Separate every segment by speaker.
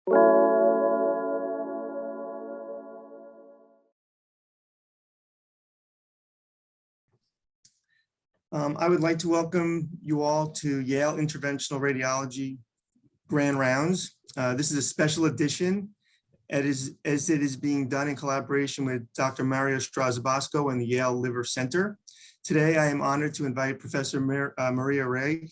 Speaker 1: I would like to welcome you all to Yale Interventional Radiology Grand Rounds. This is a special edition as it is being done in collaboration with Dr. Mario Strasbosco and the Yale Liver Center. Today, I am honored to invite Professor Maria Reig,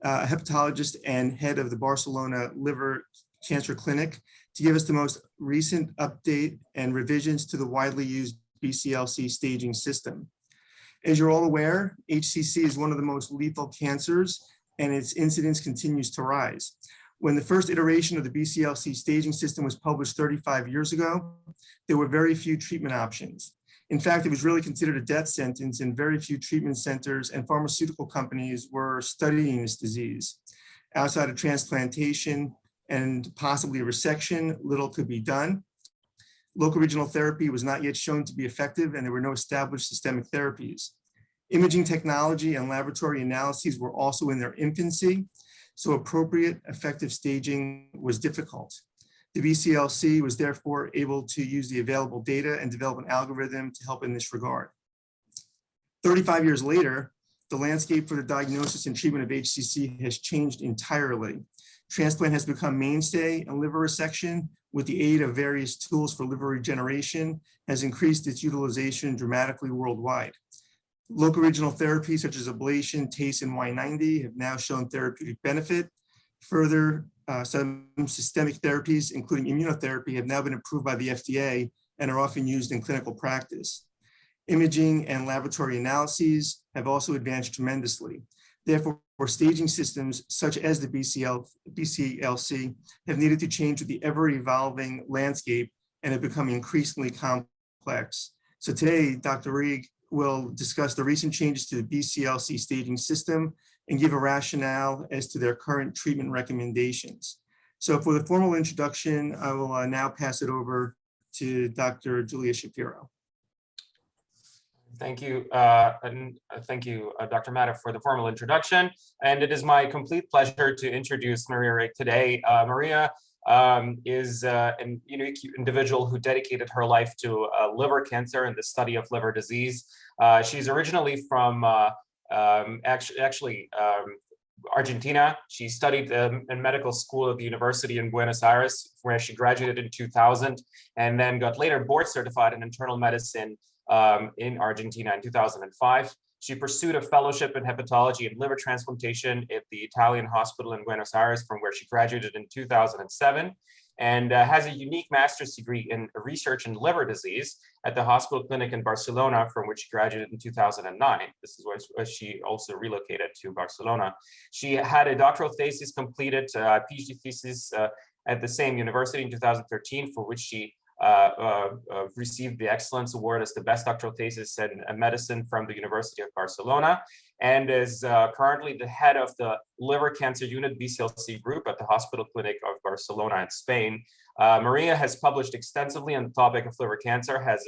Speaker 1: a hepatologist and head of the Barcelona Liver Cancer Clinic, to give us the most recent update and revisions to the widely used BCLC staging system. As you're all aware, HCC is one of the most lethal cancers, and its incidence continues to rise. When the first iteration of the BCLC staging system was published 35 years ago, there were very few treatment options. In fact, it was really considered a death sentence, and very few treatment centers and pharmaceutical companies were studying this disease. Outside of transplantation and possibly resection, little could be done. Local regional therapy was not yet shown to be effective, and there were no established systemic therapies. Imaging technology and laboratory analyses were also in their infancy, so appropriate, effective staging was difficult. The BCLC was therefore able to use the available data and develop an algorithm to help in this regard. 35 years later, the landscape for the diagnosis and treatment of HCC has changed entirely. Transplant has become mainstay, and liver resection, with the aid of various tools for liver regeneration, has increased its utilization dramatically worldwide. Local regional therapies such as ablation, TACE, and Y90 have now shown therapeutic benefit. Further, some systemic therapies, including immunotherapy, have now been approved by the FDA and are often used in clinical practice. Imaging and laboratory analyses have also advanced tremendously. Therefore, staging systems such as the BCLC have needed to change with the ever-evolving landscape and have become increasingly complex. So today, Dr. Reig will discuss the recent changes to the BCLC staging system and give a rationale as to their current treatment recommendations. So for the formal introduction, I will now pass it over to Dr. Julia Shapiro.
Speaker 2: Thank you, thank you, Dr. Matta, for the formal introduction. And it is my complete pleasure to introduce Maria Reig today. Maria is an unique individual who dedicated her life to liver cancer and the study of liver disease. She's originally from Argentina. She studied in medical school at the University in Buenos Aires, where she graduated in 2000, and then got later board certified in internal medicine in Argentina in 2005. She pursued a fellowship in hepatology and liver transplantation at the Italian hospital in Buenos Aires, from where she graduated in 2007, and has a unique master's degree in research in liver disease at the hospital Clínic in Barcelona, from which she graduated in 2009. This is where she also relocated to Barcelona. She had a doctoral thesis completed, PhD thesis at the same university in 2013, for which she received the Excellence Award as the best doctoral thesis in medicine from the University of Barcelona, and is currently the head of the liver cancer unit BCLC group at the Hospital Clínic of Barcelona in Spain. Maria has published extensively on the topic of liver cancer, has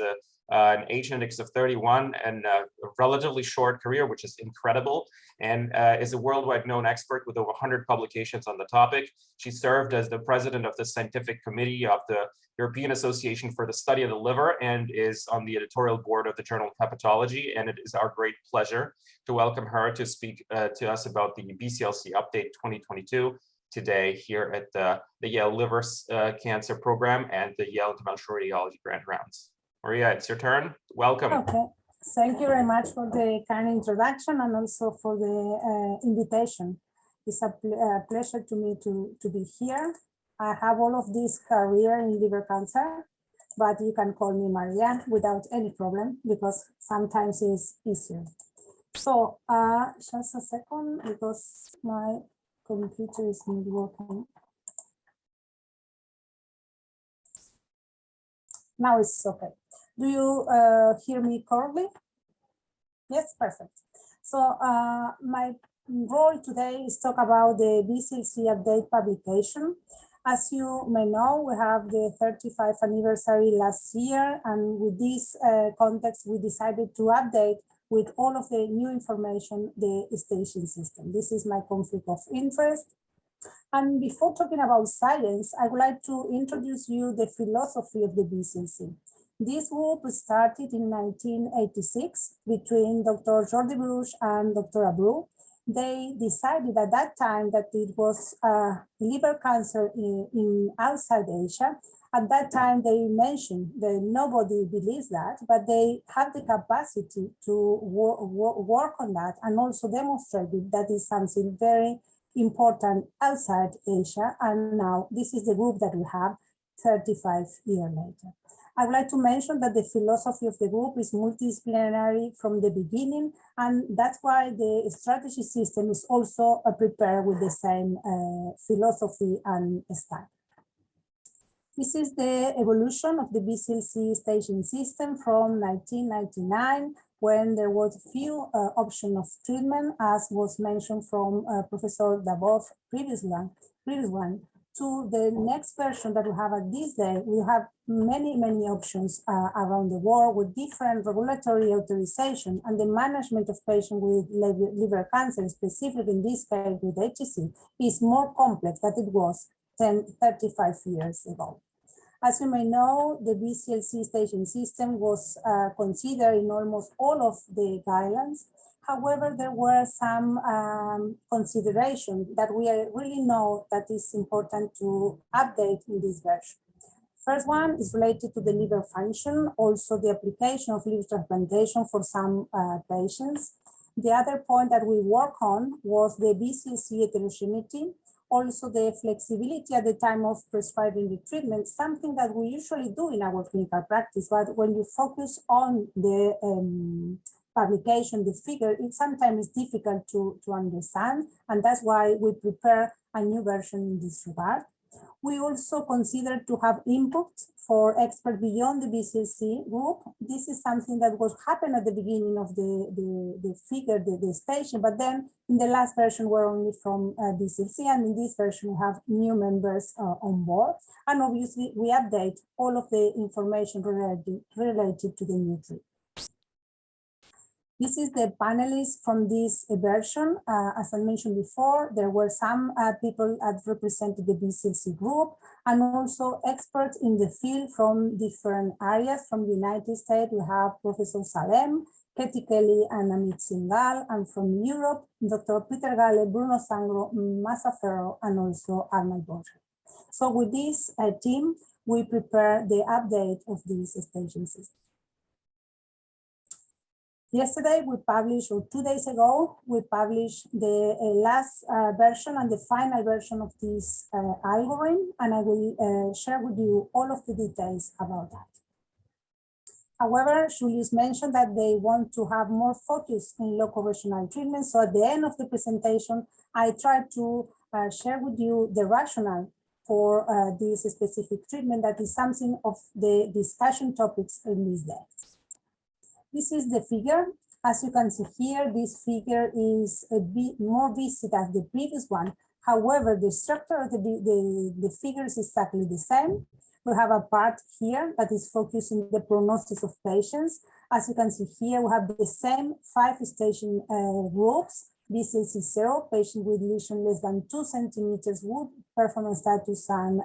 Speaker 2: an H-index of 31 and a relatively short career, which is incredible, and is a worldwide known expert with over 100 publications on the topic. She served as the president of the scientific committee of the European Association for the Study of the Liver, and is on the editorial board of the Journal of Hepatology. And it is our great pleasure to welcome her to speak to us about the BCLC Update 2022 today here at the Yale Liver Cancer Program and the Yale Interventional Radiology Grand Rounds. Maria, it's your turn. Welcome.
Speaker 3: Okay, thank you very much for the kind introduction and also for the invitation. It's a pleasure to me to be here. I have all of this career in liver cancer, but you can call me Maria without any problem, because sometimes it's easier. So just a second, because my computer is not working. Now it's okay. Do you hear me correctly? Yes, perfect. So my role today is talk about the BCLC update publication. As you may know, we have the 35th anniversary last year, and with this context, we decided to update with all of the new information the staging system. This is my conflict of interest. And before talking about science, I would like to introduce you the philosophy of the BCLC. This group started in 1986 between Dr. Jordi Bruix and Dr. Abreu. They decided at that time that it was liver cancer in outside Asia. At that time, they mentioned that nobody believes that, but they have the capacity to work on that and also demonstrated that is something very important outside Asia. And now this is the group that we have 35 years later. I would like to mention that the philosophy of the group is multidisciplinary from the beginning, and that's why the strategy system is also prepared with the same philosophy and style. This is the evolution of the BCLC staging system from 1999, when there was a few options of treatment, as was mentioned from Professor Dabov previous one, to the next version that we have at this day. We have many options around the world with different regulatory authorization, and the management of patients with liver cancer, specifically in this case with HCC, is more complex than it was 35 years ago. As you may know, the BCLC staging system was considered in almost all of the guidelines. However, there were some considerations that we really know that is important to update in this version. First one is related to the liver function, also the application of liver transplantation for some patients. The other point that we work on was the BCLC heterogeneity, also the flexibility at the time of prescribing the treatment, something that we usually do in our clinical practice, but when you focus on the publication, the figure, it sometimes is difficult to understand, and that's why we prepare a new version in this regard. We also consider to have input for experts beyond the BCLC group. This is something that was happened at the beginning of the figure, the station, but then in the last version we're only from BCLC, and in this version we have new members on board. And obviously we update all of the information related to the new treatment. This is the panelists from this version. As I mentioned before, there were some people that represented the BCLC group, and also experts in the field from different areas. From the United States, we have Professor Salem, Katie Kelly, and Amit Singhal, and from Europe, Dr. Peter Gale, Bruno Sangro, Masa Ferro, and also Arnold Borger. So with this team, we prepare the update of this staging system. Yesterday we published, or 2 days ago, we published the last version and the final version of this algorithm, and I will share with you all of the details about that. However, Julius mentioned that they want to have more focus in local regional treatment, so at the end of the presentation, I tried to share with you the rationale for this specific treatment that is something of the discussion topics in these days. This is the figure. As you can see here, this figure is a bit more busy than the previous one. However, the structure of the figure is exactly the same. We have a part here that is focusing the prognosis of patients. As you can see here, we have the same 5 staging groups. BCLC 0, patient with lesion less than 2 centimeters, good performance status and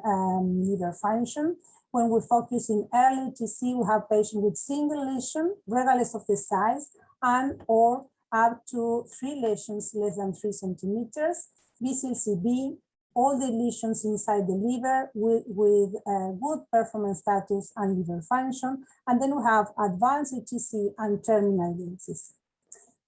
Speaker 3: liver function. When we focus in early TC, we have patients with single lesion, regardless of the size, and or up to 3 lesions less than 3 centimeters. BCLC-B, all the lesions inside the liver with good performance status and liver function. And then we have advanced HCC and terminal HCC.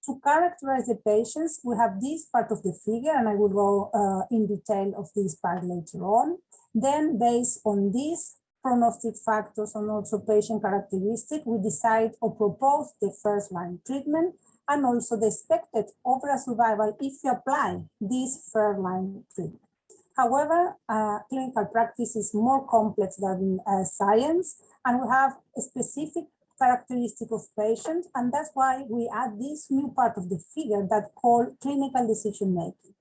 Speaker 3: To characterize the patients, we have this part of the figure, and I will go in detail of this part later on. Then, based on this, prognostic factors and also patient characteristics, we decide or propose the first-line treatment and also the expected overall survival if you apply this first-line treatment. However, clinical practice is more complex than science, and we have a specific characteristic of patients, and that's why we add this new part of the figure that called clinical decision-making.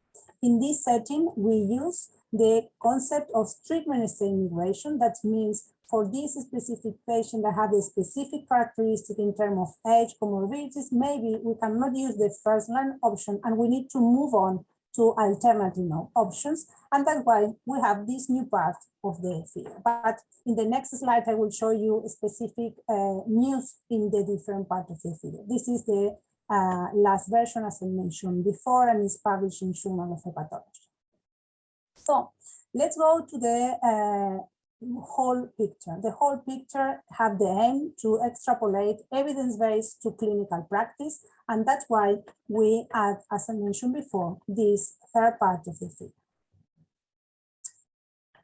Speaker 3: In this setting, we use the concept of treatment state migration. That means for this specific patient that have a specific characteristic in terms of age, comorbidities, maybe we cannot use the first line option and we need to move on to alternative options. And that's why we have this new part of the figure. But in the next slide, I will show you specific news in the different part of the figure. This is the last version, as I mentioned before, and is published in Journal of Hepatology. So let's go to the whole picture. The whole picture have the aim to extrapolate evidence-based to clinical practice, and that's why we add, as I mentioned before, this third part of the figure.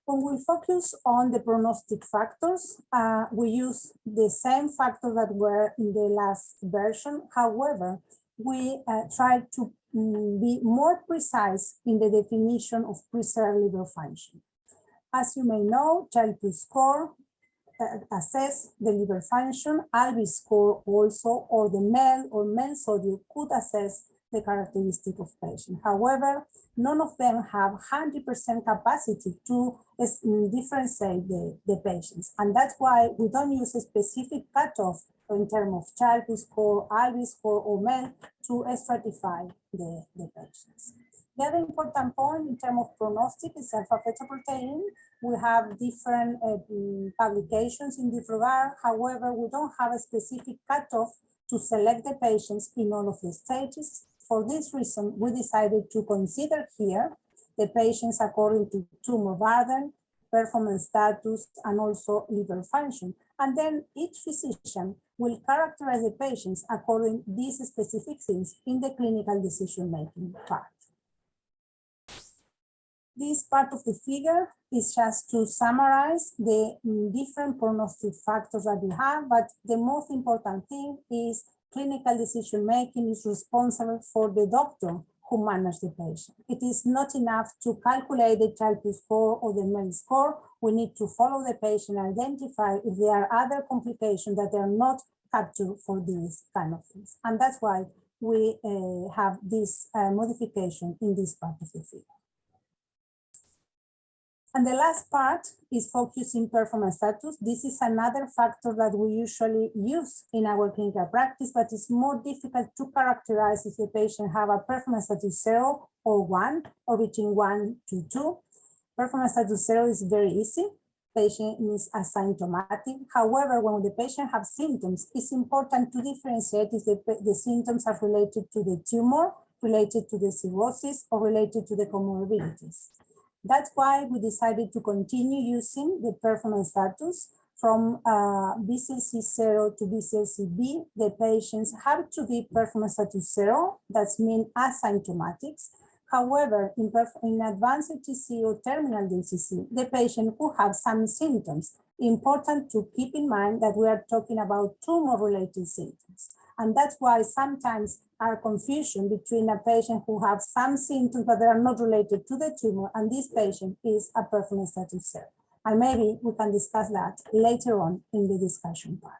Speaker 3: When we focus on the prognostic factors, we use the same factors that were in the last version. However, we try to be more precise in the definition of preserved liver function. As you may know, Charity score assess the liver function, ALBI score also, or the MEL or MEL-SODIUM could assess the characteristic of patient. However, none of them have 100% capacity to differentiate the patients. And that's why we don't use a specific cutoff in terms of Charity score, ALBI score, or MEL to stratify the patients. The other important point in terms of prognostic is alpha-fetoprotein. We have different publications in this regard. However, we don't have a specific cutoff to select the patients in all of the stages. For this reason, we decided to consider here the patients according to tumor burden, performance status, and also liver function. And then each physician will characterize the patients according to these specific things in the clinical decision-making part. This part of the figure is just to summarize the different prognostic factors that we have, but the most important thing is clinical decision-making is responsible for the doctor who manages the patient. It is not enough to calculate the Charity score or the MEL score. We need to follow the patient and identify if there are other complications that are not captured for these kind of things. And that's why we have this modification in this part of the figure. And the last part is focusing performance status. This is another factor that we usually use in our clinical practice, but it's more difficult to characterize if the patient have a performance status 0 or 1, or between 1 to 2. Performance status 0 is very easy. Patient is asymptomatic. However, when the patient has symptoms, it's important to differentiate if the symptoms are related to the tumor, related to the cirrhosis, or related to the comorbidities. That's why we decided to continue using the performance status from BCLC 0 to BCLC B. The patients have to be performance status 0, that means asymptomatics. However, in advanced HCC or terminal HCC, the patient who have some symptoms, important to keep in mind that we are talking about tumor-related symptoms. And that's why sometimes our confusion between a patient who have some symptoms but they are not related to the tumor, and this patient is a performance status 0. And maybe we can discuss that later on in the discussion part.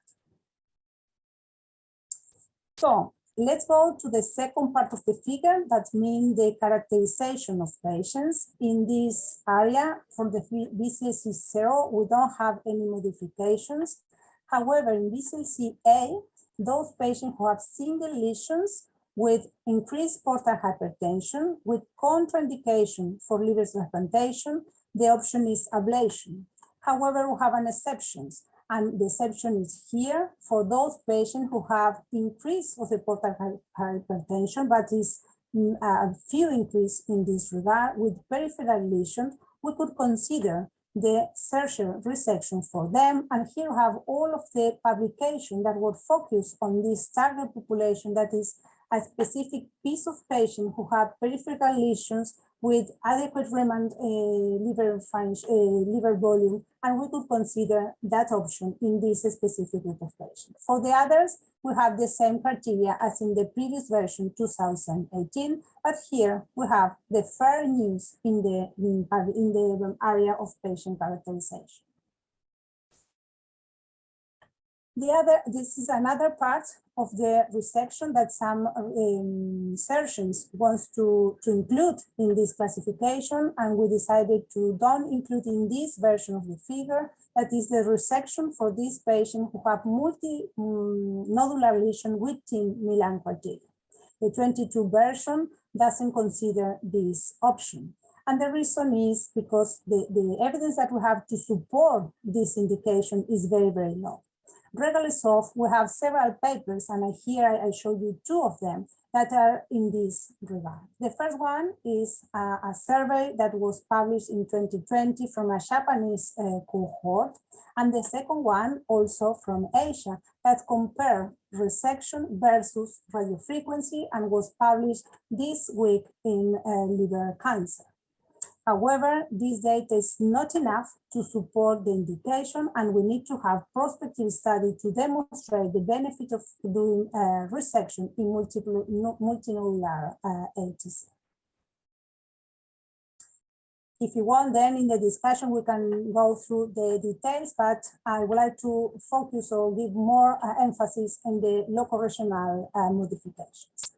Speaker 3: So let's go to the second part of the figure, that means the characterization of patients. In this area, for the BCLC 0, we don't have any modifications. However, in BCLC A, those patients who have single lesions with increased portal hypertension, with contraindication for liver transplantation, the option is ablation. However, we have an exception, and the exception is here for those patients who have increase of the portal hypertension, but is a few increase in this regard with peripheral lesions. We could consider the surgical resection for them. And here we have all of the publication that would focus on this target population, that is a specific piece of patient who have peripheral lesions with adequate remnant liver volume, and we could consider that option in this specific group of patients. For the others, we have the same criteria as in the previous version, 2018, but here we have the fair news in the area of patient characterization. This is another part of the resection that some surgeons wants to include in this classification, and we decided to don't include in this version of the figure. That is the resection for these patients who have multi-nodular lesion within Milan criteria. The 22 version doesn't consider this option. And the reason is because the evidence that we have to support this indication is very, very low. Regardless of, we have several papers, and here I show you two of them that are in this regard. The first one is a survey that was published in 2020 from a Japanese cohort, and the second one also from Asia that compare resection versus radiofrequency and was published this week in liver cancer. However, this data is not enough to support the indication, and we need to have prospective study to demonstrate the benefit of doing resection in multinodular ATC. If you want, then in the discussion, we can go through the details, but I would like to focus or give more emphasis in the local regional modifications.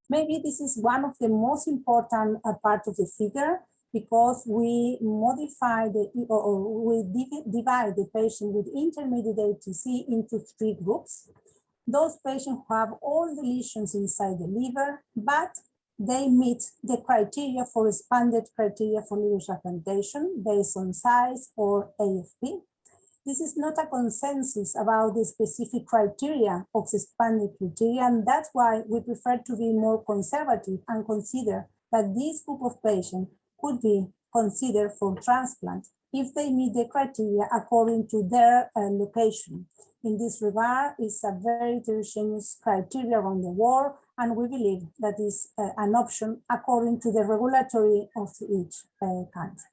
Speaker 3: Maybe this is one of the most important parts of the figure, because we modify we divide the patient with intermediate ATC into three groups. Those patients who have all the lesions inside the liver, but they meet the criteria for expanded criteria for liver transplantation based on size or AFP. This is not a consensus about the specific criteria of expanded criteria, and that's why we prefer to be more conservative and consider that this group of patients could be considered for transplant if they meet the criteria according to their location. In this regard, it's a very heterogeneous criteria around the world, and we believe that is an option according to the regulatory of each country.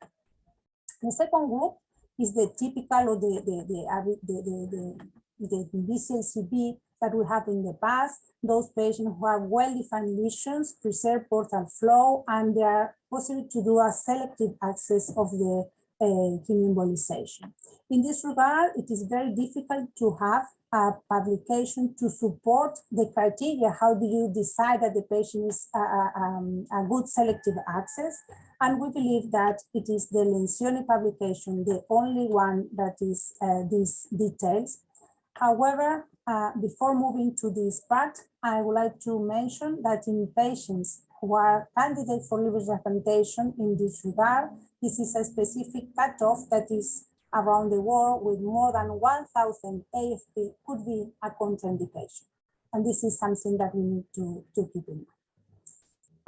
Speaker 3: The second group is the typical or the BCLC that we have in the past, those patients who have well-defined lesions, preserve portal flow, and they are possible to do a selective access of the chemoembolization. In this regard, it is very difficult to have a publication to support the criteria. How do you decide that the patient is a good selective access? And we believe that it is the Lencioni publication, the only one that is these details. However, before moving to this part, I would like to mention that in patients who are candidates for liver transplantation in this regard, this is a specific cutoff that is around the world with more than 1,000 AFP could be a contraindication. And this is something that we need to keep in mind.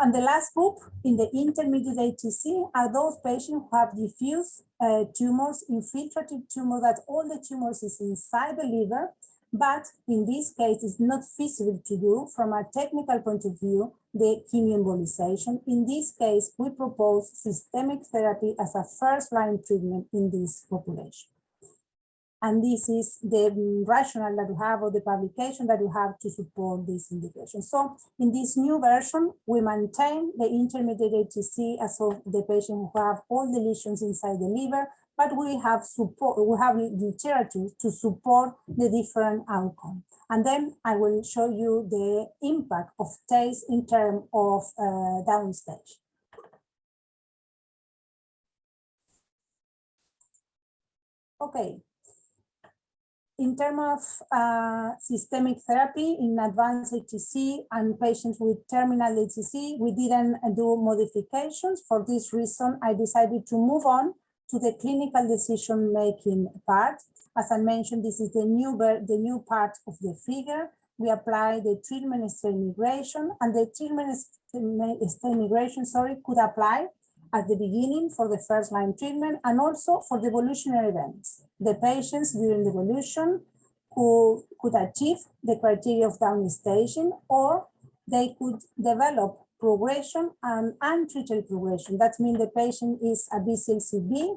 Speaker 3: And the last group in the intermediate ATC are those patients who have diffuse tumors, infiltrative tumor, that all the tumors is inside the liver, but in this case, it's not feasible to do from a technical point of view, the chemoembolization. In this case, we propose systemic therapy as a first-line treatment in this population. And this is the rationale that we have, or the publication that we have to support this indication. So in this new version, we maintain the intermediate ATC as of the patient who have all the lesions inside the liver, but we have support, we have literature to support the different outcomes. And then I will show you the impact of TACE in terms of downstage. Okay. In terms of systemic therapy in advanced ATC and patients with terminal ATC, we didn't do modifications. For this reason, I decided to move on to the clinical decision-making part. As I mentioned, this is the new part of the figure. We apply the treatment state migration, and the treatment state migration, could apply at the beginning for the first-line treatment and also for the evolutionary events. The patients during the evolution who could achieve the criteria of downstaging, or they could develop progression and untreated progression. That means the patient is a BCLC-B,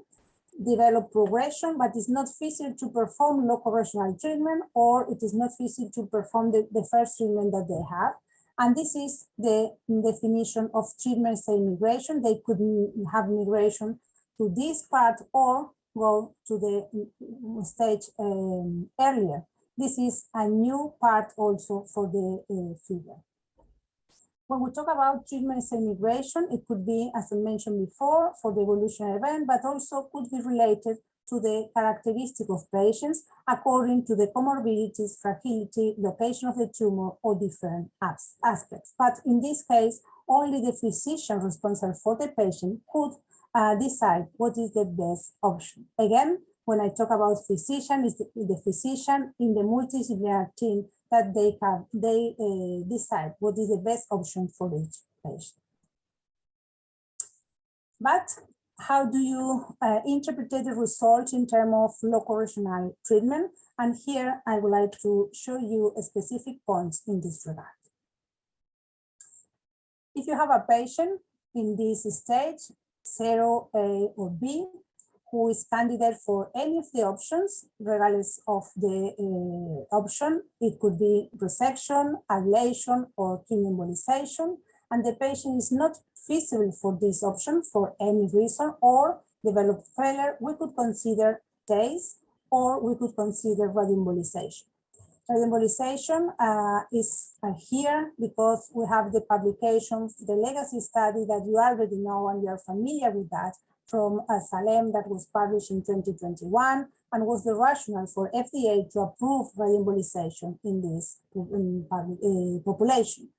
Speaker 3: develop progression, but it's not feasible to perform local regional treatment, or it is not feasible to perform the first treatment that they have. And this is the definition of treatment state migration. They could have migration to this part or go to the stage earlier. This is a new part also for the figure. When we talk about treatment state migration, it could be, as I mentioned before, for the evolutionary event, but also could be related to the characteristic of patients according to the comorbidities, fragility, location of the tumor, or different aspects. But in this case, only the physician responsible for the patient could decide what is the best option. Again, when I talk about physician, it's the physician in the multidisciplinary team that they decide what is the best option for each patient. But how do you interpret the result in terms of local regional treatment? And here I would like to show you specific points in this regard. If you have a patient in this stage, 0, A, or B, who is candidate for any of the options, regardless of the option, it could be resection, ablation, or kidney embolization, and the patient is not feasible for this option for any reason or develop failure, we could consider TACE or we could consider radioembolization. Radioembolization is here because we have the publication, the legacy study that you already know and you are familiar with that from Salem that was published in 2021 and was the rationale for FDA to approve radioembolization in this population.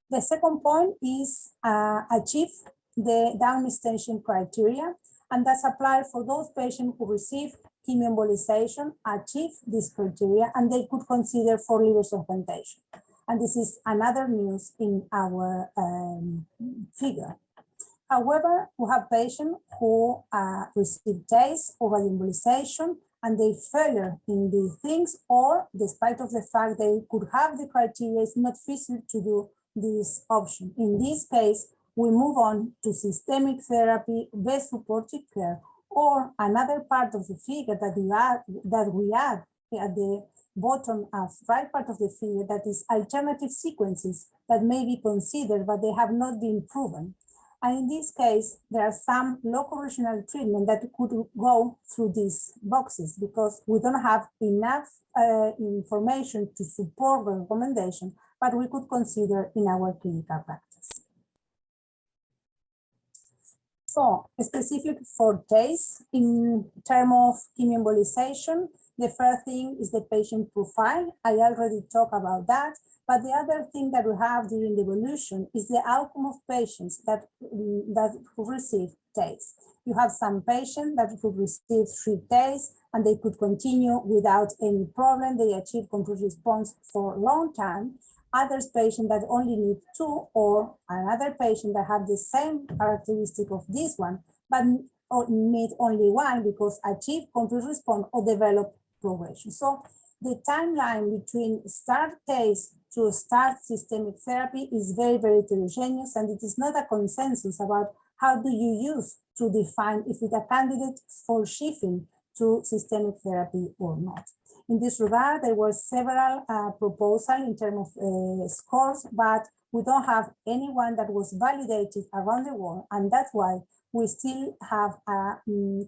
Speaker 3: The second point is achieve the down extension criteria, and that's applied for those patients who receive chemoembolization, achieve this criteria, and they could consider for liver supplementation. And this is another news in our figure. However, we have patients who receive TACE or radioembolization, and they fail in these things, or despite of the fact they could have the criteria, it's not feasible to do this option. In this case, we move on to systemic therapy, best supportive care, or another part of the figure that we add at the bottom right part of the figure, that is alternative sequences that may be considered, but they have not been proven. And in this case, there are some local regional treatment that could go through these boxes because we don't have enough information to support the recommendation, but we could consider in our clinical practice. So, specific for TACE, in terms of chemoembolization, the first thing is the patient profile. I already talked about that, but the other thing that we have during the evolution is the outcome of patients that receive TACE. You have some patients that could receive 3 TACE and they could continue without any problem. They achieve complete response for a long time. Others patients that only need 2, or another patient that have the same characteristic of this one, but need only 1 because achieve complete response or develop progression. So the timeline between start TACE to start systemic therapy is very, very heterogeneous, and it is not a consensus about how do you use to define if it's a candidate for shifting to systemic therapy or not. In this regard, there were several proposals in terms of scores, but we don't have anyone that was validated around the world, and that's why we still have a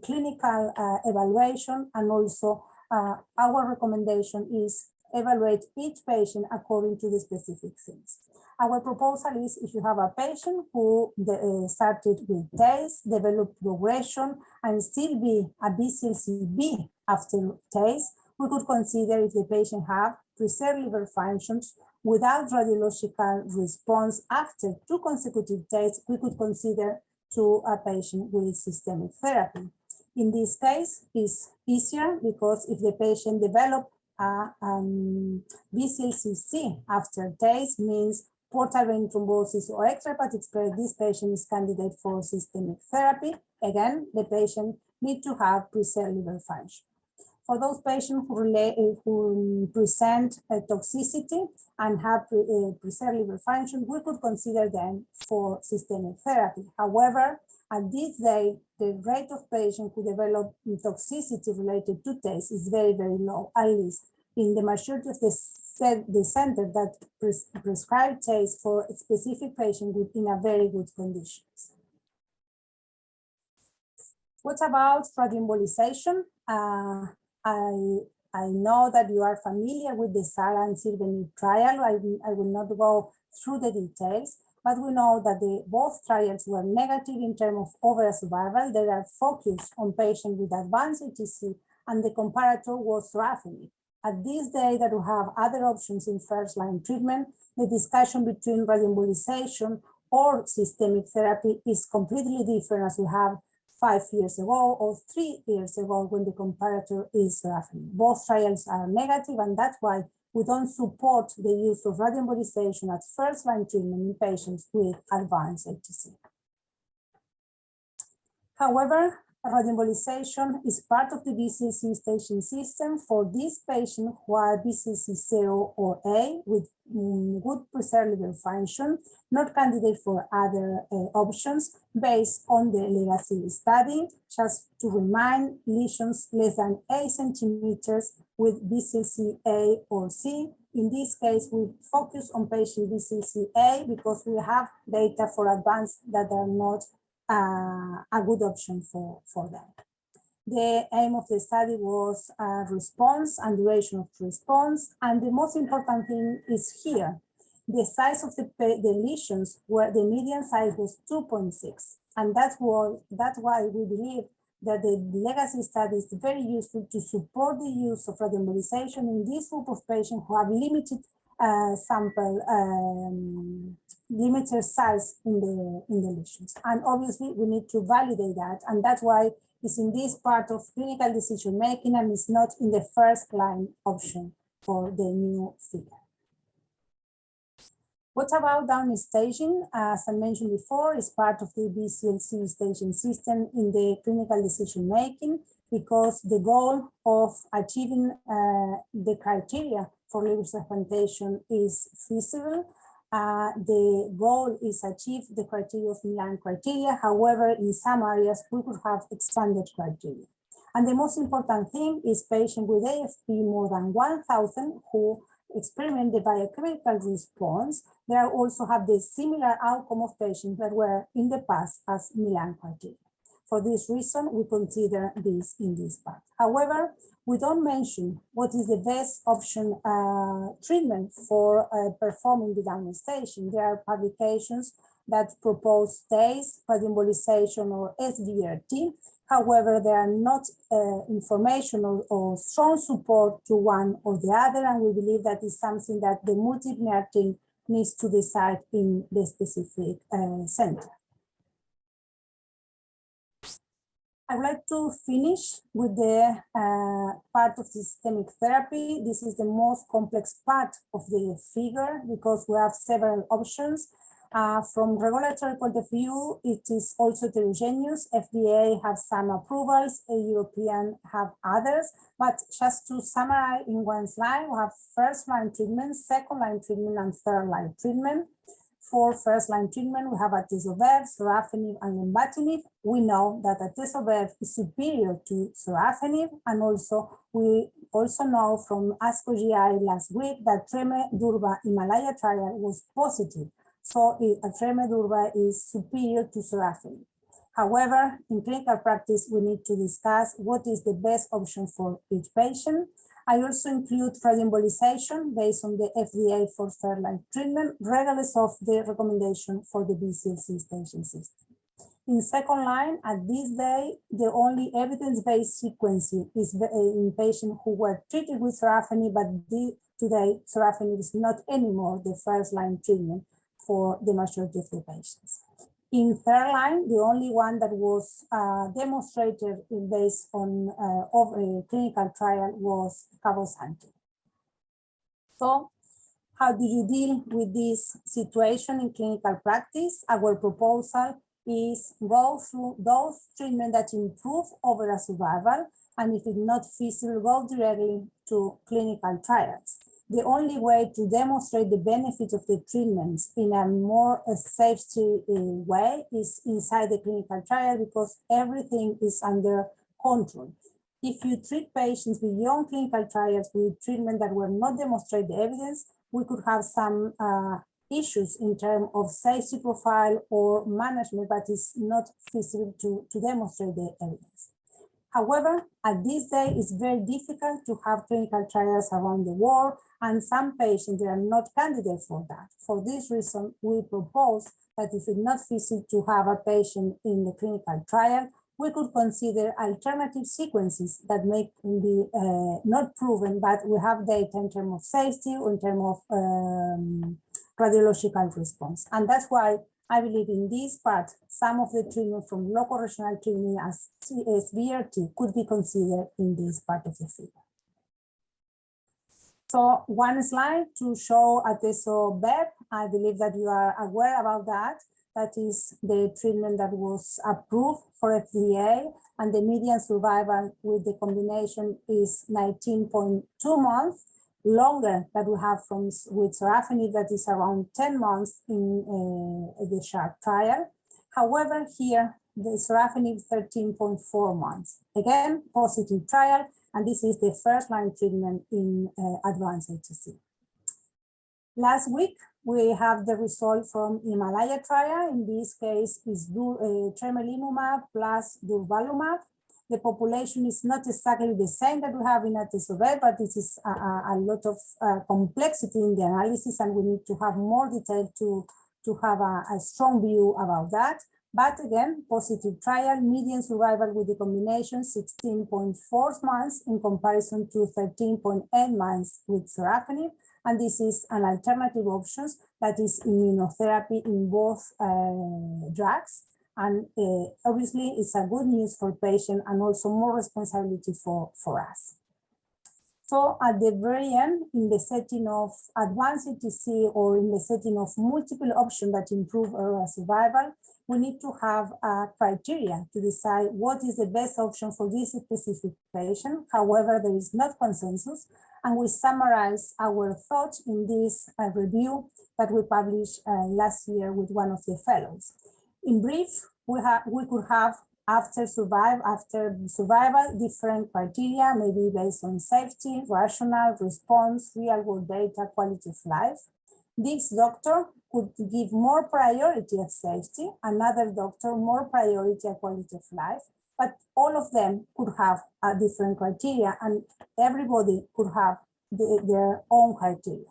Speaker 3: clinical evaluation, and also our recommendation is evaluate each patient according to the specific things. Our proposal is if you have a patient who started with TACE, developed progression, and still be a BCLC B after TACE, we could consider if the patient have preserved liver functions without radiological response after 2 consecutive TACE, we could consider to a patient with systemic therapy. In this case, it's easier because if the patient develop a BCLC after TACE, means portal vein thrombosis or extrahepatic spread, this patient is candidate for systemic therapy. Again, the patient need to have preserved liver function. For those patients who present a toxicity and have preserved liver function, we could consider them for systemic therapy. However, at this day, the rate of patients who develop toxicity related to TACE is very, very low, at least in the majority of the center that prescribe TACE for a specific patient in a very good conditions. What about radioembolization? I know that you are familiar with the SARA and Sbrt trial. I will not go through the details, but we know that both trials were negative in terms of overall survival. They are focused on patients with advanced HCC, and the comparator was sorafenib. At this day that we have other options in first-line treatment, the discussion between radioembolization or systemic therapy is completely different as we have 5 years ago or 3 years ago when the comparator is sorafenib. Both trials are negative, and that's why we don't support the use of radioembolization as first-line treatment in patients with advanced HCC. However, radioembolization is part of the BCLC staging system for these patients who are BCLC 0 or A with good preserved liver function, not candidate for other options based on the legacy study. Just to remind, lesions less than 8 centimeters with BCLC A or C. In this case, we focus on patient BCLC A because we have data for advanced that are not a good option for them. The aim of the study was response and duration of response. And the most important thing is here, the size of the lesions, where the median size was 2.6. And that's why we believe that the legacy study is very useful to support the use of radioembolization in this group of patients who have limited limited size in the lesions. And obviously we need to validate that. And that's why it's in this part of clinical decision making and it's not in the first line option for the new figure. What about down staging? As I mentioned before, it's part of the BCLC staging system in the clinical decision making because the goal of achieving the criteria for liver transplantation is feasible. The goal is achieve the criteria of Milan criteria. However, in some areas, we could have expanded criteria. And the most important thing is patients with AFP more than 1,000 who experiment the biochemical response. They also have the similar outcome of patients that were in the past as Milan criteria. For this reason, we consider this in this part. However, we don't mention what is the best option treatment for performing the down staging. There are publications that propose TACE, radioembolization, or Sbrt. However, there are not information or strong support to one or the other, and we believe that is something that the multidisciplinary team needs to decide in the specific center. I would like to finish with the part of systemic therapy. This is the most complex part of the figure because we have several options. From regulatory point of view, it is also heterogeneous. FDA has some approvals, European have others, but just to summarize in one slide, we have first-line treatment, second-line treatment, and third-line treatment. For first-line treatment, we have atezobev, sorafenib, and lenvatinib. We know that atezobev is superior to sorafenib, and also we also know from ASCO GI last week that Treme Durva Himalaya trial was positive. So Treme Durva is superior to sorafenib. However, in clinical practice, we need to discuss what is the best option for each patient. I also include radioembolization based on the FDA for third-line treatment, regardless of the recommendation for the BCLC staging system. In second line, at this day, the only evidence-based sequencing is in patients who were treated with sorafenib, but today sorafenib is not anymore the first-line treatment for the majority of the patients. In third line, the only one that was demonstrated based on a clinical trial was cabozantinib. So how do you deal with this situation in clinical practice? Our proposal is go through those treatments that improve overall survival, and if it's not feasible, go directly to clinical trials. The only way to demonstrate the benefits of the treatments in a more safety way is inside the clinical trial because everything is under control. If you treat patients beyond clinical trials with treatment that were not demonstrate the evidence, we could have some issues in terms of safety profile or management, but it's not feasible to demonstrate the evidence. However, at this day, it's very difficult to have clinical trials around the world, and some patients they are not candidates for that. For this reason, we propose that if it's not feasible to have a patient in the clinical trial, we could consider alternative sequences that may be not proven, but we have data in terms of safety or in terms of radiological response. And that's why I believe in this part, some of the treatment from local regional treatment as Sbrt could be considered in this part of the figure. So one slide to show Atezo-Bev. I believe that you are aware about that. That is the treatment that was approved for FDA, and the median survival with the combination is 19.2 months, longer than we have with sorafenib, that is around 10 months in the Sharp trial. However, here the sorafenib 13.4 months. Again, positive trial, and this is the first line treatment in advanced HCC. Last week, we have the result from Himalaya trial. In this case, is tremelimumab plus durvalumab. The population is not exactly the same that we have in Atezo-Bev, but it is a lot of complexity in the analysis, and we need to have more detail to have a strong view about that. But again, positive trial, median survival with the combination 16.4 months in comparison to 13.8 months with sorafenib. And this is an alternative option that is immunotherapy in both drugs. And obviously it's a good news for patients and also more responsibility for us. So at the very end, in the setting of advanced HCC or in the setting of multiple options that improve overall survival, we need to have a criteria to decide what is the best option for this specific patient. However, there is not consensus, and we summarize our thoughts in this review that we published last year with one of the fellows. In brief, we could have after survival, different criteria, maybe based on safety, rational, response, real-world data, quality of life. This doctor could give more priority of safety, another doctor more priority of quality of life, but all of them could have a different criteria, and everybody could have their own criteria.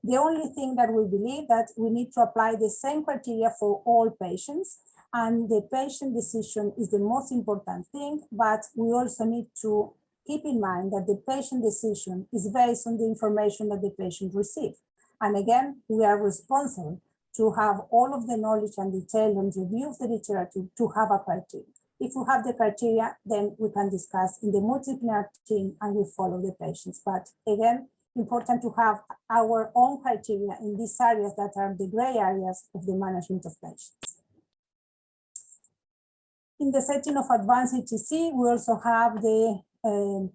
Speaker 3: The only thing that we believe that we need to apply the same criteria for all patients, and the patient decision is the most important thing, but we also need to keep in mind that the patient decision is based on the information that the patient received. And again, we are responsible to have all of the knowledge and detail and review of the literature to have a criteria. If we have the criteria, then we can discuss in the multidisciplinary team and we follow the patients. But again, important to have our own criteria in these areas that are the gray areas of the management of patients. In the setting of advanced HCC, we also have the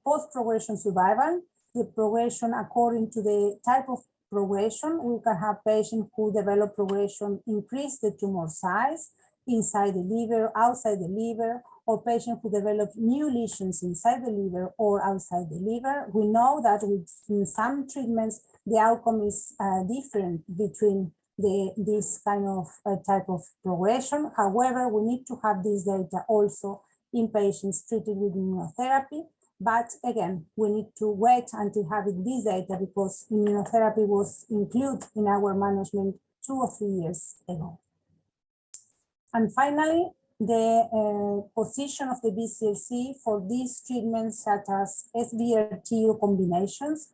Speaker 3: post-progression survival, the progression according to the type of progression. We can have patients who develop progression, increase the tumor size inside the liver, outside the liver, or patients who develop new lesions inside the liver or outside the liver. We know that with some treatments, the outcome is different between this kind of type of progression. However, we need to have this data also in patients treated with immunotherapy. But again, we need to wait until having this data because immunotherapy was included in our management 2 or 3 years ago. And finally, the position of the BCLC for these treatments such as Sbrt combinations.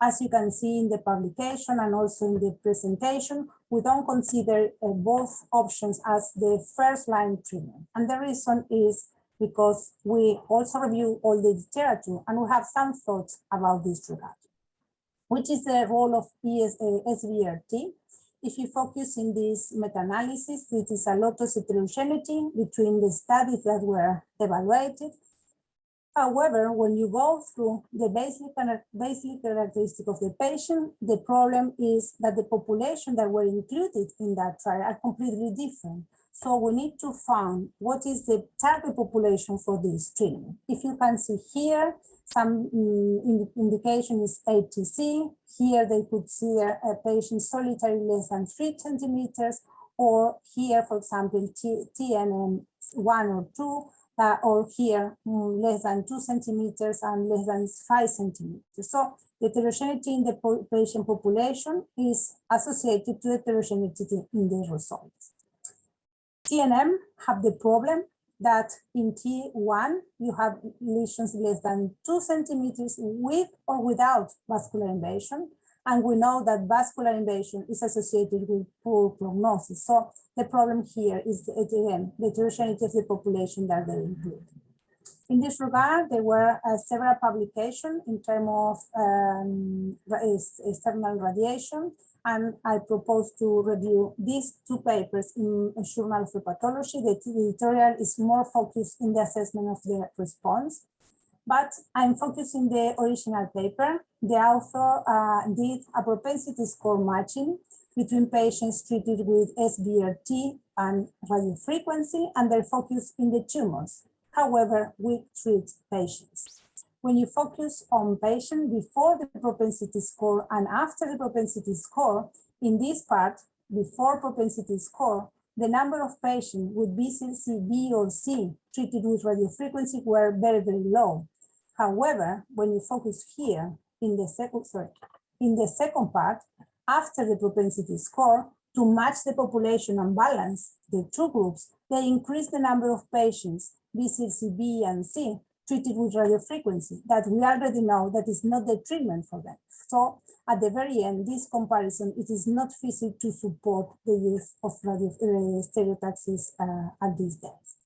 Speaker 3: As you can see in the publication and also in the presentation, we don't consider both options as the first line treatment. And the reason is because we also review all the literature and we have some thoughts about this regard. Which is the role of Sbrt? If you focus in this meta-analysis, it is a lot of heterogeneity between the studies that were evaluated. However, when you go through the basic characteristic of the patient, the problem is that the population that were included in that trial are completely different. So we need to find what is the target population for this treatment. If you can see here, some indication is HCC. Here they could see a patient solitary less than 3 centimeters, or here, for example, TNM 1 or 2, or here less than 2 centimeters and less than 5 centimeters. So the heterogeneity in the patient population is associated to heterogeneity in the results. TNM have the problem that in T1, you have lesions less than 2 centimeters with or without vascular invasion. And we know that vascular invasion is associated with poor prognosis. So the problem here is, again, the heterogeneity of the population that they include. In this regard, there were several publications in terms of external radiation, and I propose to review these two papers in a journal of hepatology. The editorial is more focused in the assessment of the response, but I'm focusing the original paper. The author did a propensity score matching between patients treated with Sbrt and radiofrequency, and their focus in the tumors. However, we treat patients. When you focus on patient before the propensity score and after the propensity score, in this part, before propensity score, the number of patients with BCLC B or C treated with radiofrequency were very, very low. However, when you focus here in the second part, after the propensity score, to match the population and balance the two groups, they increase the number of patients, BCLC B and C, treated with radiofrequency, that we already know that is not the treatment for them. So at the very end, this comparison, it is not feasible to support the use of stereotaxis at these days.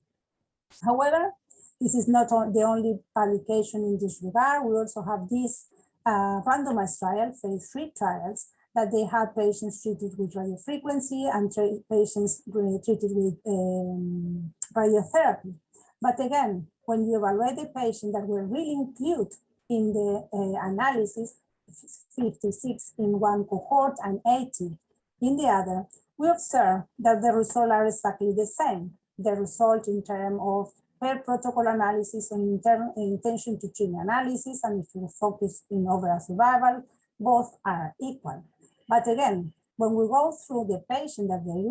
Speaker 3: However, this is not the only publication in this regard. We also have this randomized trial, phase 3 trials, that they had patients treated with radiofrequency and patients treated with radiotherapy. But again, when you evaluate the patient that were really included in the analysis, 56 in one cohort and 80 in the other, we observe that the results are exactly the same. The result in terms of per protocol analysis and intention to treatment analysis, and if you focus in overall survival, both are equal. But again, when we go through the patient that they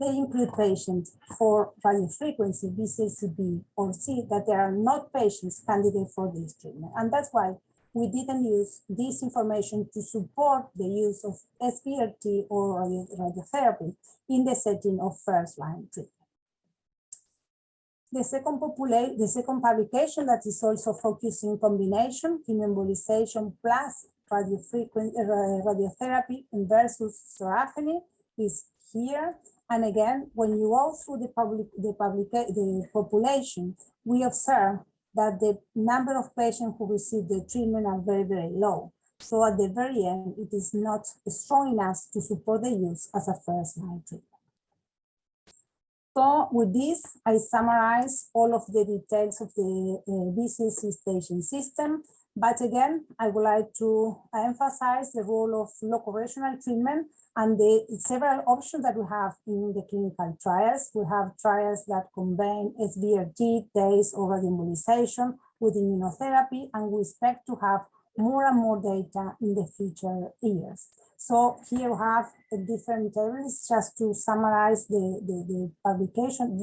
Speaker 3: include patients for radiofrequency, BCLC B or C, that there are not patients candidate for this treatment. And that's why we didn't use this information to support the use of Sbrt or radiotherapy in the setting of first-line treatment. The second publication that is also focusing combination, chemoembolization plus radiotherapy versus sorafenib, is here. And again, when you go through the population, we observe that the number of patients who receive the treatment are very, very low. So at the very end, it is not strong enough to support the use as a first-line treatment. So with this, I summarize all of the details of the BCLC staging system. But again, I would like to emphasize the role of local regional treatment and the several options that we have in the clinical trials. We have trials that combine Sbrt, TACE, or radioembolization with immunotherapy, and we expect to have more and more data in the future years. So here we have a different tables just to summarize the publication,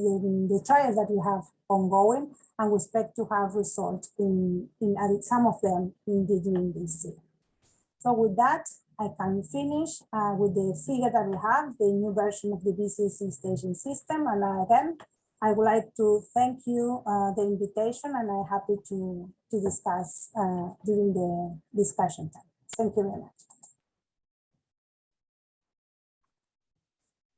Speaker 3: the trials that we have ongoing, and we expect to have results in some of them during this year. So with that, I can finish with the figure that we have, the new version of the BCLC staging system. And again, I would like to thank you the invitation, and I'm happy to discuss during the discussion time. Thank you very much.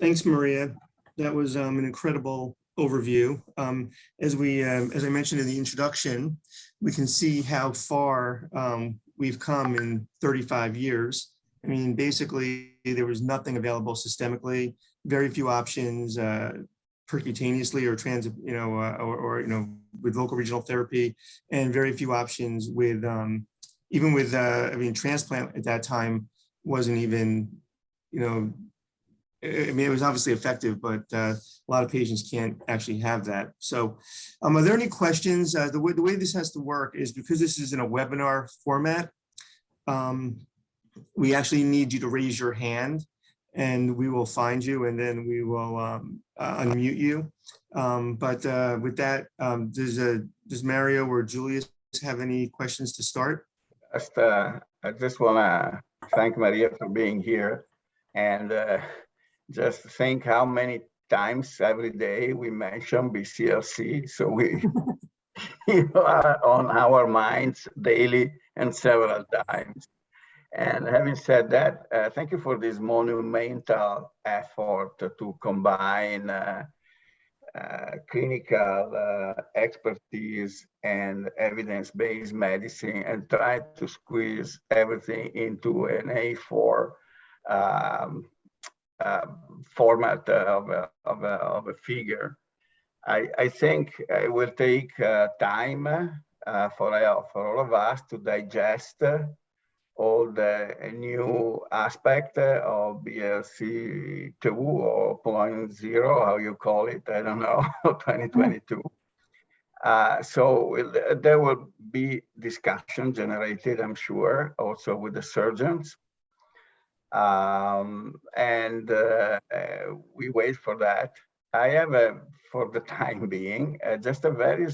Speaker 1: Thanks, Maria. That was an incredible overview. As I mentioned in the introduction, we can see how far we've come in 35 years. I mean, basically, there was nothing available systemically, very few options percutaneously or with local regional therapy, and very few options with even with transplant at that time wasn't even, it was obviously effective, but a lot of patients can't actually have that. So are there any questions? The way this has to work is because this is in a webinar format, we actually need you to raise your hand and we will find you, and then we will unmute you. But with that, does Mario or Julius have any questions to start?
Speaker 4: I just want to thank Maria for being here, and just think how many times every day we mention BCLC. So we are on our minds daily and several times. And having said that, thank you for this monumental effort to combine clinical expertise and evidence-based medicine and try to squeeze everything into an A4 format of a figure. I think it will take time for all of us to digest all the new aspect of BLC 2 or 0.0, how you call it, I don't know, 2022. So there will be discussion generated, I'm sure, also with the surgeons. And we wait for that. I have, for the time being, just a very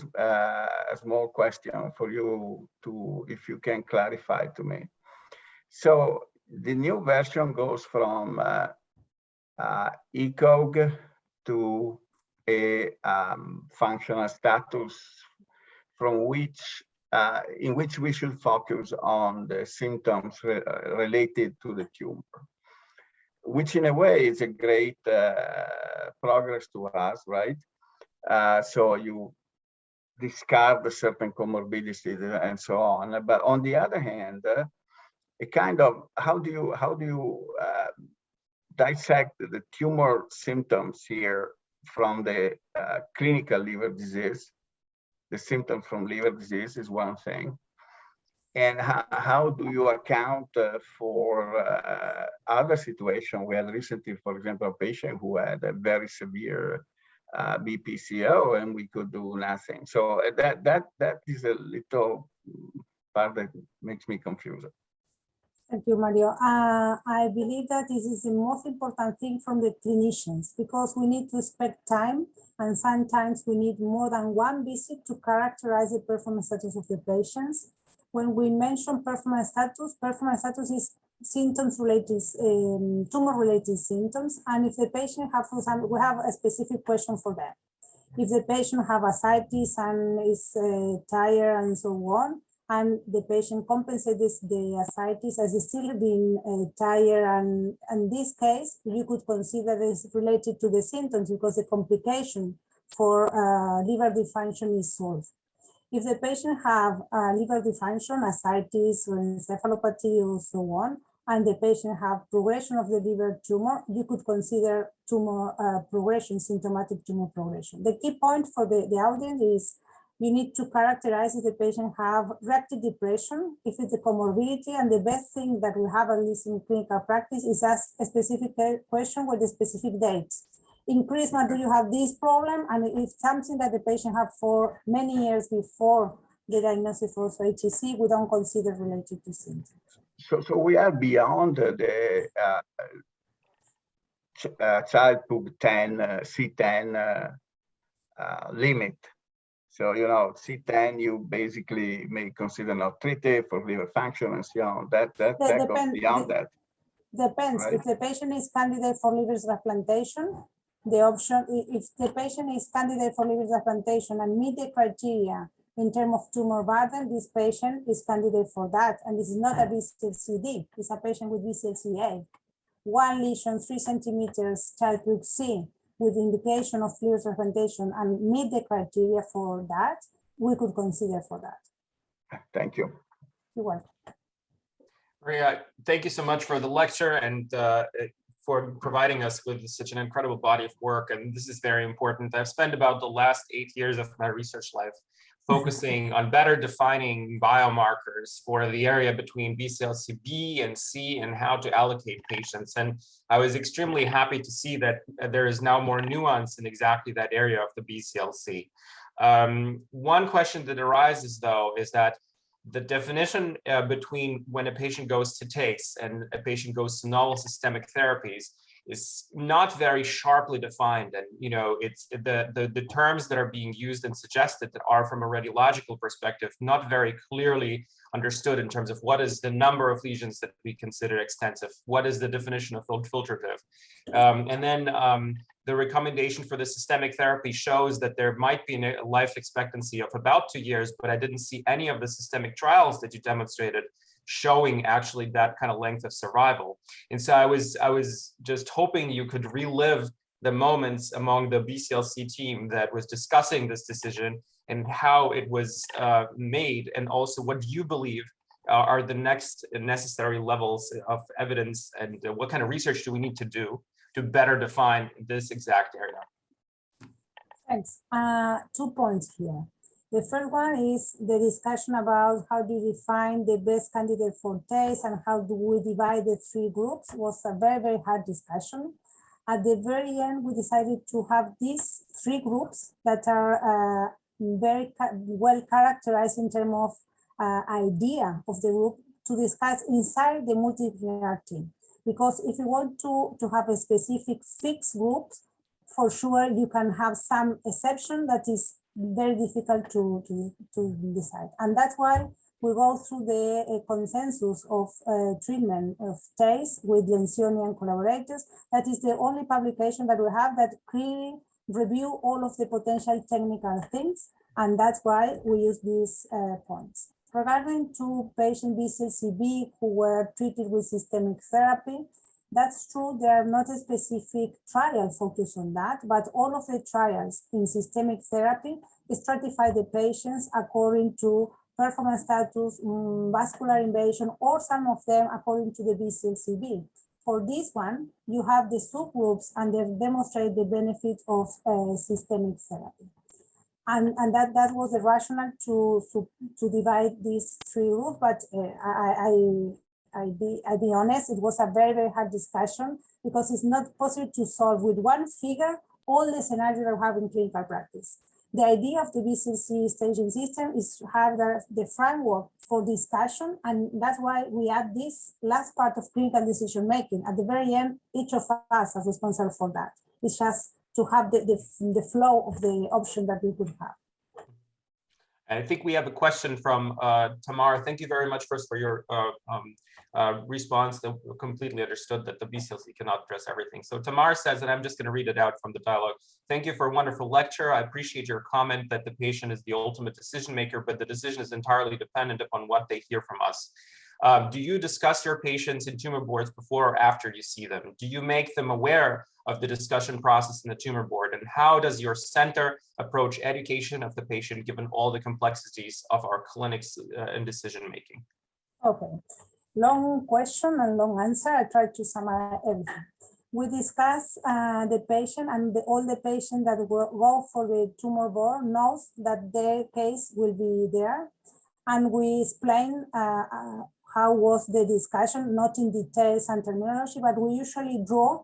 Speaker 4: small question for you to, if you can clarify to me. So the new version goes from ECOG to a functional status from which, in which we should focus on the symptoms related to the tumor, which in a way is a great progress to us, right? So you discard the certain comorbidities and so on. But on the other hand, a kind of, how do you dissect the tumor symptoms here from the clinical liver disease? The symptoms from liver disease is one thing. And how do you account for other situations? We had recently, for example, a patient who had a very severe BPCO and we could do nothing. So that is a little part that makes me confused.
Speaker 3: Thank you, Mario. I believe that this is the most important thing from the clinicians, because we need to expect time, and sometimes we need more than one visit to characterize the performance status of the patients. When we mention performance status is symptoms related, tumor-related symptoms, and if the patient have, for example, we have a specific question for them. If the patient have ascites and is tired and so on, and the patient compensates the ascites as still being tired, and in this case, you could consider this related to the symptoms because the complication for liver dysfunction is solved. If the patient have liver dysfunction, ascites, or encephalopathy, or so on, and the patient have progression of the liver tumor, you could consider tumor progression, symptomatic tumor progression. The key point for the audience is you need to characterize if the patient have reactive depression, if it's a comorbidity, and the best thing that we have, at least in clinical practice, is ask a specific question with the specific dates. In Christmas, do you have this problem? And if something that the patient had for many years before the diagnosis for HCC, we don't consider related to symptoms.
Speaker 4: So we are beyond the child PUG10, C10 limit. So, you know, C10, you basically may consider not treated for liver function and so on. That goes beyond that.
Speaker 3: Depends. Right? If the patient is candidate for liver transplantation, the option, if the patient is candidate for liver transplantation and meet the criteria in terms of tumor burden, this patient is candidate for that. And this is not a BCLC-D, it's a patient with BCLC-A. 1 lesion, 3 centimeters, child PUG-C, with indication of liver transplantation and meet the criteria for that, we could consider for that.
Speaker 4: Thank you.
Speaker 3: You're welcome.
Speaker 2: Maria, thank you so much for the lecture and for providing us with such an incredible body of work. And this is very important. I've spent about the last 8 years of my research life focusing on better defining biomarkers for the area between BCLC B and C and how to allocate patients. And I was extremely happy to see that there is now more nuance in exactly that area of the BCLC. One question that arises, though, is that the definition between when a patient goes to TACE and a patient goes to novel systemic therapies is not very sharply defined. And, you know, it's the terms that are being used and suggested that are from a radiological perspective, not very clearly understood in terms of what is the number of lesions that we consider extensive, what is the definition of filtrative. And then the recommendation for the systemic therapy shows that there might be a life expectancy of about 2 years, but I didn't see any of the systemic trials that you demonstrated showing actually that kind of length of survival. And so I was just hoping you could relive the moments among the BCLC team that was discussing this decision and how it was made, and also what you believe are the next necessary levels of evidence, and what kind of research do we need to do to better define this exact area?
Speaker 3: Thanks. 2 points here. The first one is the discussion about how do you define the best candidate for TACE and how do we divide the 3 groups was a very, very hard discussion. At the very end, we decided to have these 3 groups that are very well characterized in terms of idea of the group to discuss inside the multidisciplinary team. Because if you want to have a specific fixed group, for sure you can have some exception that is very difficult to decide. And that's why we go through the consensus of treatment of TACE with Lencioni and collaborators. That is the only publication that we have that clearly review all of the potential technical things. And that's why we use these points. Regarding to patient BCLC-B who were treated with systemic therapy, that's true, there are not a specific trial focused on that, but all of the trials in systemic therapy stratify the patients according to performance status, vascular invasion, or some of them according to the BCLC-B. For this one, you have the subgroups and they demonstrate the benefit of systemic therapy. And that was the rationale to divide these 3 groups, but I'll be honest, it was a very, very hard discussion because it's not possible to solve with one figure all the scenarios that we have in clinical practice. The idea of the BCLC staging system is to have the framework for discussion, and that's why we add this last part of clinical decision making. At the very end, each of us is responsible for that. It's just to have the flow of the option that we could have.
Speaker 2: I think we have a question from Tamar. Thank you very much first for your response. That completely understood that the BCLC cannot address everything. So Tamar says, and I'm just going to read it out from the dialogue. Thank you for a wonderful lecture. I appreciate your comment that the patient is the ultimate decision maker, but the decision is entirely dependent upon what they hear from us. Do you discuss your patients in tumor boards before or after you see them? Do you make them aware of the discussion process in the tumor board? And how does your center approach education of the patient given all the complexities of our clinics and decision making?
Speaker 3: Okay, long question and long answer. I try to summarize everything. We discuss the patient, and all the patients that will go for the tumor board knows that their case will be there. And we explain how was the discussion, not in details and terminology, but we usually draw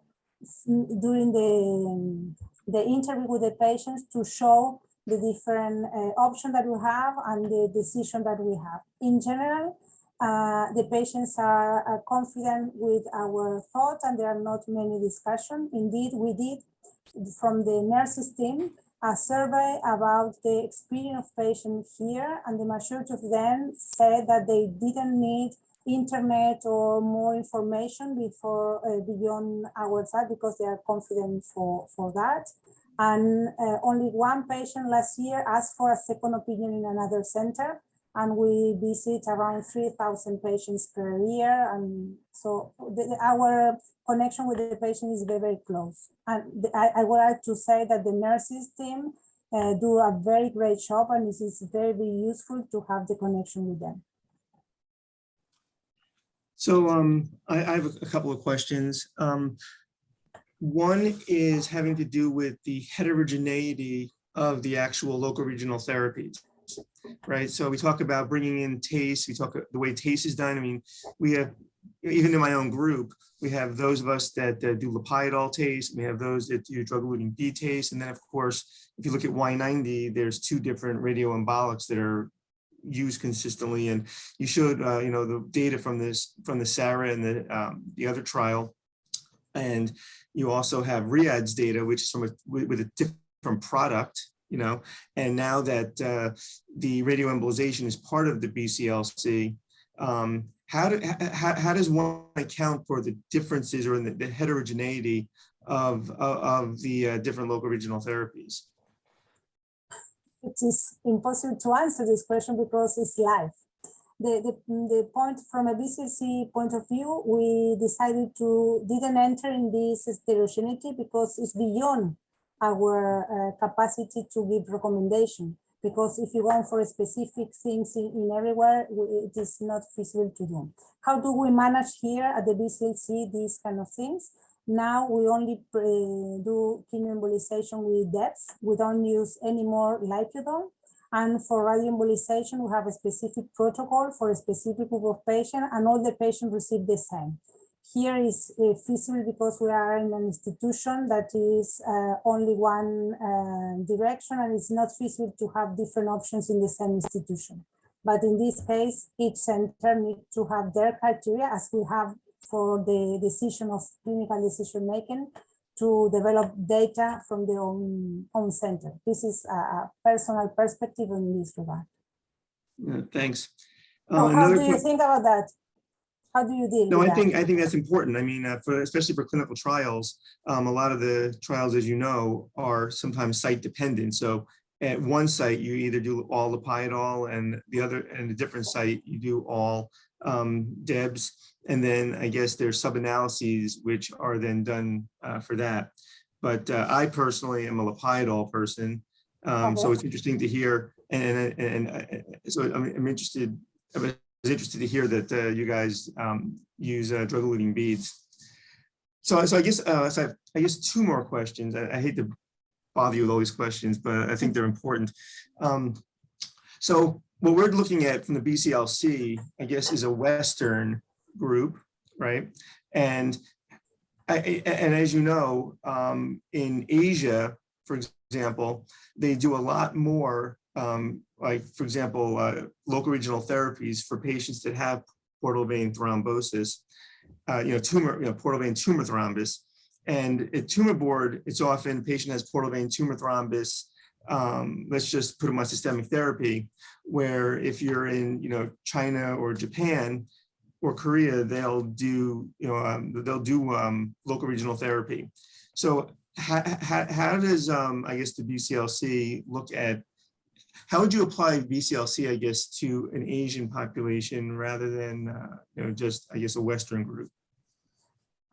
Speaker 3: during the interview with the patients to show the different options that we have and the decision that we have. In general, the patients are confident with our thoughts and there are not many discussions. Indeed, we did from the nurses team a survey about the experience of patients here, and the majority of them said that they didn't need internet or more information before beyond our side because they are confident for that. And only 1 patient last year asked for a second opinion in another center, and we visit around 3,000 patients per year. And so our connection with the patient is very, very close. And I would like to say that the nurses team do a very great job, and this is very, very useful to have the connection with them.
Speaker 1: So I have a couple of questions. One is having to do with the heterogeneity of the actual local regional therapies, right? So we talk about bringing in TACE, we talk the way TACE is done. I mean, we have, even in my own group, we have those of us that do Lipiodol TACE, we have those that do drug-eluting B TACE, and then of course, if you look at Y90, there's 2 different radioembolics that are used consistently. And you showed, you know, the data from the SARA and the other trial. And you also have Riyadh's data, which is with a different product, you know, and now that the radioembolization is part of the BCLC, how does one account for the differences or the heterogeneity of the different local regional therapies?
Speaker 3: It is impossible to answer this question because it's live. The point from a BCLC point of view, we decided didn't enter in this heterogeneity because it's beyond our capacity to give recommendation. Because if you want for specific things in everywhere, it is not feasible to do. How do we manage here at the BCLC these kind of things? Now we only do chemoembolization with depths. We don't use any more lipidol. And for radioembolization, we have a specific protocol for a specific group of patients, and all the patients receive the same. Here is feasible because we are in an institution that is only one direction, and it's not feasible to have different options in the same institution. But in this case, each center needs to have their criteria, as we have for the decision of clinical decision making, to develop data from their own center. This is a personal perspective in this regard.
Speaker 1: Yeah, thanks.
Speaker 3: How do you think about that? How do you deal with that?
Speaker 1: I think that's important. I mean, especially for clinical trials, a lot of the trials, as you know, are sometimes site dependent. So at one site, you either do all the Lipiodol, and a different site, you do all DEBs. And then I guess there's sub-analyses which are then done for that. But I personally am a Lipiodol person. So it's interesting to hear. So I'm interested. I was interested to hear that you guys use drug-eluting beads. So I guess two more questions. I hate to bother you with all these questions, but I think they're important. So what we're looking at from the BCLC, I guess, is a Western group, right? And as you know, in Asia, for example, they do a lot more, like, for example, local regional therapies for patients that have portal vein thrombosis, portal vein tumor thrombus. And at tumor board, it's often patient has portal vein tumor thrombus. Let's just put them on systemic therapy, where if you're in, China or Japan or Korea, they'll do, local regional therapy. So how does, I guess, the BCLC look at, how would you apply BCLC, I guess, to an Asian population rather than, just, I guess, a Western group?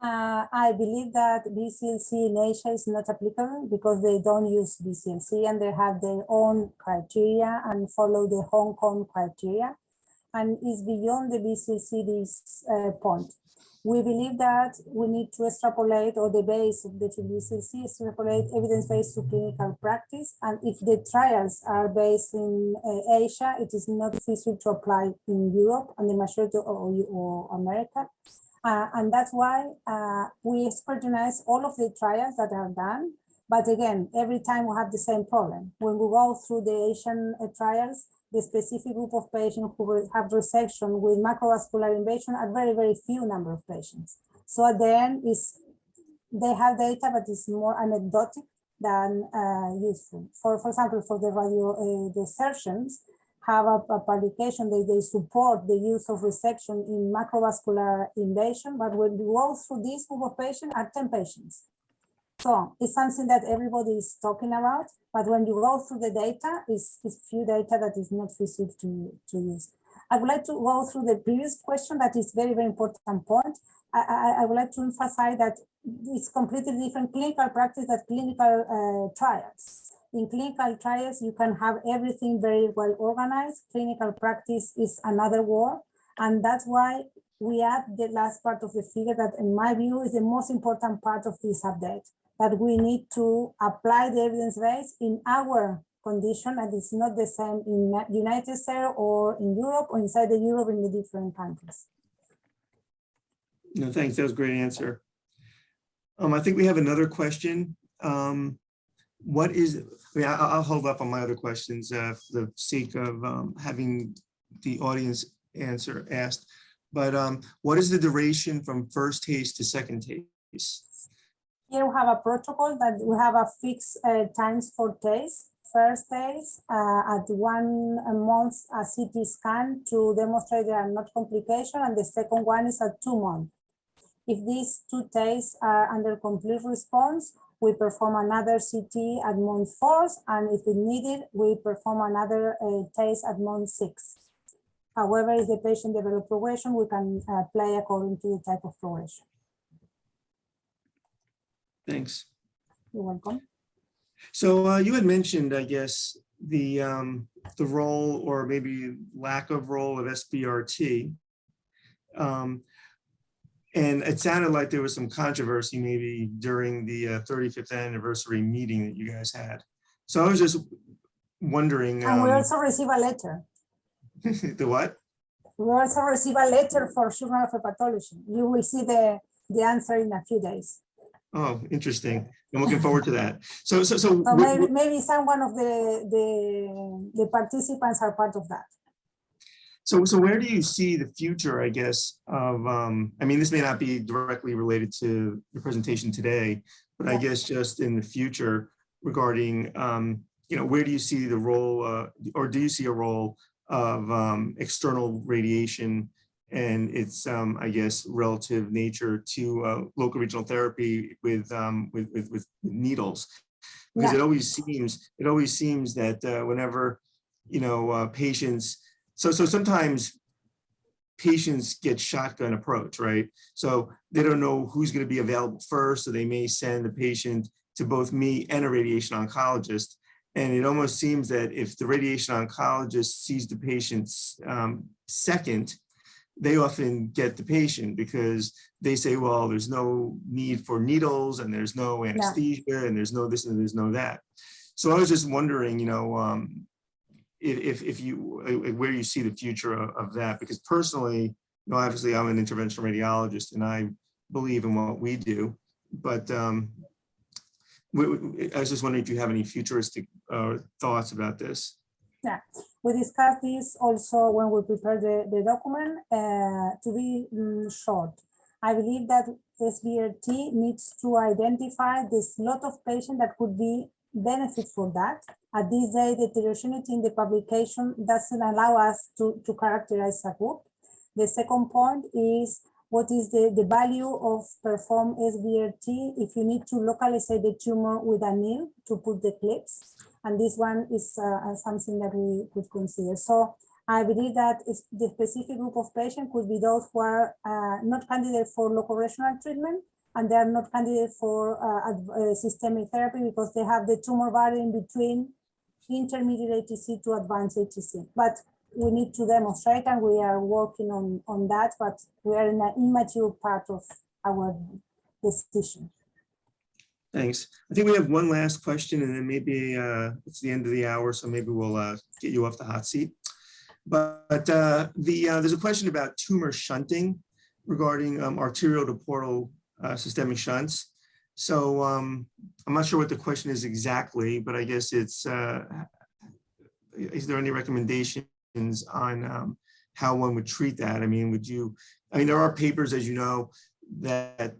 Speaker 3: I believe that BCLC in Asia is not applicable because they don't use BCLC and they have their own criteria and follow the Hong Kong criteria. And it's beyond the BCLC this point. We believe that we need to extrapolate, or the base of the BCLC extrapolate evidence-based to clinical practice. And if the trials are based in Asia, it is not feasible to apply in Europe and the majority or America. And that's why we scrutinize all of the trials that are done. But again, every time we have the same problem. When we go through the Asian trials, the specific group of patients who have resection with macrovascular invasion are very, very few number of patients. So at the end, they have data, but it's more anecdotic than useful. For example, for the surgeons, have a publication that they support the use of resection in macrovascular invasion, but when you go through this group of patients, are 10 patients. So it's something that everybody is talking about, but when you go through the data, it's few data that is not feasible to use. I would like to go through the previous question that is very, very important point. I would like to emphasize that it's completely different clinical practice than clinical trials. In clinical trials, you can have everything very well organized. Clinical practice is another world. And that's why we add the last part of the figure that, in my view, is the most important part of this update, that we need to apply the evidence base in our condition, and it's not the same in the United States or in Europe or inside the Europe in the different countries.
Speaker 1: No, thanks. That was a great answer. I think we have another question. I'll hold up on my other questions for the sake of having the audience answer asked. But what is the duration from first taste to second taste?
Speaker 3: Here we have a protocol that we have a fixed times for taste. first days at 1 month a CT scan to demonstrate there are not complications, and the second one is at 2 months. If these 2 tests are under complete response, we perform another CT at month 4, and if it needed, we perform another test at month 6. However, if the patient develops progression, we can play according to the type of progression.
Speaker 1: Thanks.
Speaker 3: You're welcome.
Speaker 1: So you had mentioned, I guess, the role or maybe lack of role of Sbrt. And it sounded like there was some controversy maybe during the 35th anniversary meeting that you guys had. So I was just wondering.
Speaker 3: And we also receive a letter.
Speaker 1: The what?
Speaker 3: We also receive a letter for Journal of Hepatology. You will see the answer in a few days.
Speaker 1: Oh, interesting. I'm looking forward to that. So
Speaker 3: maybe someone of the participants are part of that.
Speaker 1: So where do you see the future, I guess, of, I mean, this may not be directly related to the presentation today, but I guess just in the future regarding, you know, where do you see the role, or do you see a role of external radiation and its, I guess, relative nature to local regional therapy with needles? Because it always seems that whenever, you know, patients, so sometimes patients get shotgun approach, right? So they don't know who's going to be available first, so they may send the patient to both me and a radiation oncologist. And it almost seems that if the radiation oncologist sees the patient second, they often get the patient because they say, well, there's no need for needles and there's no anesthesia and there's no this and there's no that. So I was just wondering, you know, if you, where you see the future of that, because personally, you know, obviously I'm an interventional radiologist and I believe in what we do, but I was just wondering if you have any futuristic thoughts about this.
Speaker 3: Yeah, we discussed this also when we prepared the document. To be short, I believe that Sbrt needs to identify this lot of patients that could be benefit for that. At this day, the heterogeneity in the publication doesn't allow us to characterize a group. The second point is what is the value of perform Sbrt if you need to localize the tumor with a needle to put the clips. And this one is something that we could consider. So I believe that the specific group of patients could be those who are not candidate for local regional treatment, and they are not candidate for systemic therapy because they have the tumor varying between intermediate ATC to advanced ATC. But we need to demonstrate, and we are working on that, but we are in an immature part of our decision.
Speaker 1: Thanks. I think we have one last question, and then maybe it's the end of the hour, so maybe we'll get you off the hot seat. But there's a question about tumor shunting regarding arterial to portal systemic shunts. So I'm not sure what the question is exactly, but I guess it's, is there any recommendations on how one would treat that? I mean, there are papers, as you know, that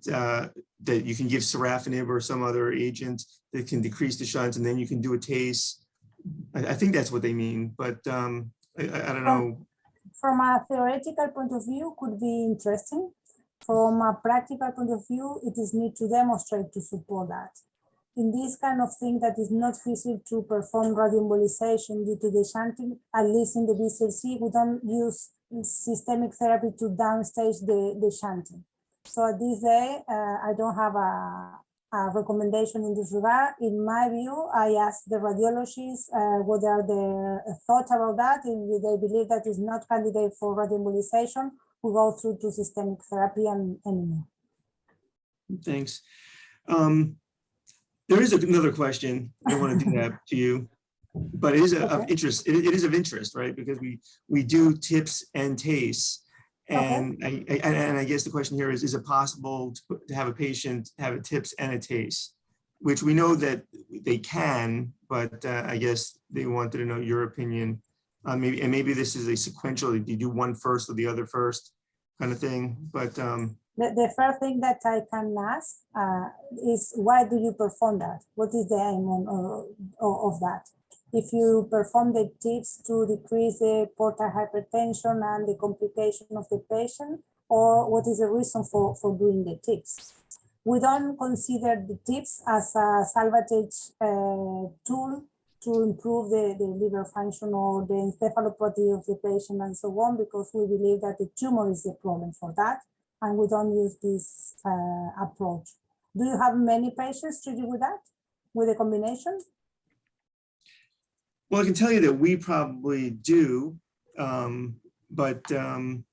Speaker 1: you can give sorafenib or some other agent that can decrease the shunts, and then you can do a TACE. I think that's what they mean, but I don't know.
Speaker 3: From a theoretical point of view, could be interesting. From a practical point of view, it is need to demonstrate to support that. In this kind of thing that is not feasible to perform radioembolization due to the shunting, at least in the BCLC, we don't use systemic therapy to downstage the shunting. So at this day, I don't have a recommendation in this regard. In my view, I asked the radiologists what are their thoughts about that. If they believe that is not candidate for radioembolization, we go through to systemic therapy and more.
Speaker 1: Thanks. There is another question. I don't want to do that to you, but it is of interest. It is of interest, right? Because we do TIPS and TACE. And I guess the question here is it possible to have a patient have a TIPS and a TACE, which we know that they can, but I guess they wanted to know your opinion. Maybe this is a sequential, do you do one first or the other first kind of thing, but.
Speaker 3: The first thing that I can ask is why do you perform that? What is the aim of that? if you perform the tips to decrease the portal hypertension and the complication of the patient, or what is the reason for doing the tips. We don't consider the tips as a salvage tool to improve the liver function or the encephalopathy of the patient and so on, because we believe that the tumor is the problem for that, and we don't use this approach. Do you have many patients treated with that, with a combination?
Speaker 1: Well, I can tell you that we probably do, but the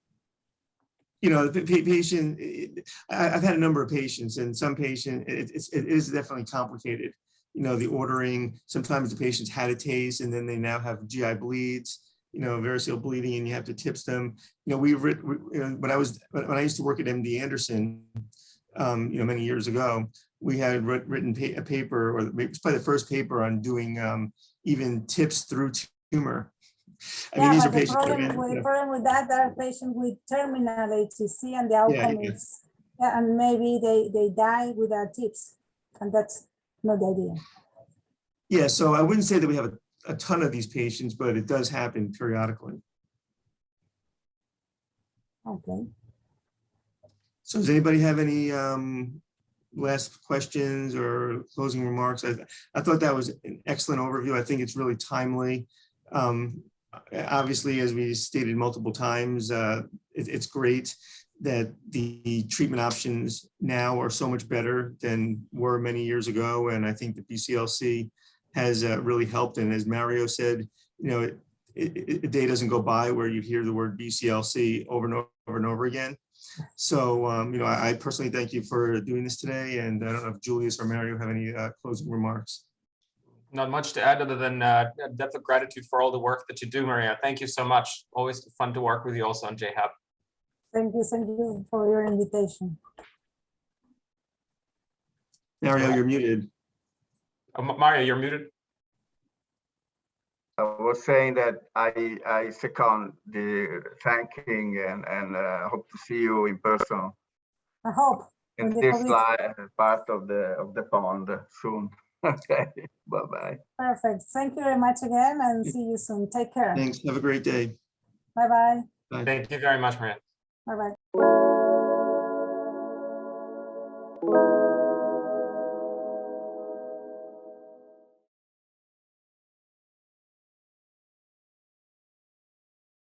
Speaker 1: patient, I've had a number of patients, and some patient, it is definitely complicated. The ordering, sometimes the patients had a taste and then they now have GI bleeds, variceal bleeding, and you have to tips them. When I used to work at MD Anderson, many years ago, we had written a paper, or it's probably the first paper on doing even tips through tumor. I mean, these are patients.
Speaker 3: The problem with that are patients with terminal HCC, and the outcome is, and maybe they die without tips, and that's not the idea.
Speaker 1: Yeah, so I wouldn't say that we have a ton of these patients, but it does happen periodically.
Speaker 3: Okay.
Speaker 1: So does anybody have any last questions or closing remarks? I thought that was an excellent overview. I think it's really timely. Obviously, as we stated multiple times, it's great that the treatment options now are so much better than were many years ago. And I think the BCLC has really helped. And as Mario said, a day doesn't go by where you hear the word BCLC over and over and over again. So, I personally thank you for doing this today. And I don't know if Julius or Mario have any closing remarks.
Speaker 2: Not much to add other than depth of gratitude for all the work that you do, Maria. Thank you so much. Always fun to work with you also on JHAP.
Speaker 3: Thank you for your invitation.
Speaker 1: Mario, you're muted.
Speaker 2: Mario, you're muted.
Speaker 4: I was saying that I second the thanking and hope to see you in person.
Speaker 3: I hope
Speaker 4: in this part of the pond soon. Okay, bye-bye.
Speaker 3: Perfect. Thank you very much again, and see you soon. Take care.
Speaker 1: Thanks. Have a great day.
Speaker 3: Bye-bye.
Speaker 1: Bye.
Speaker 2: Thank you very much, Maria.
Speaker 3: Bye-bye.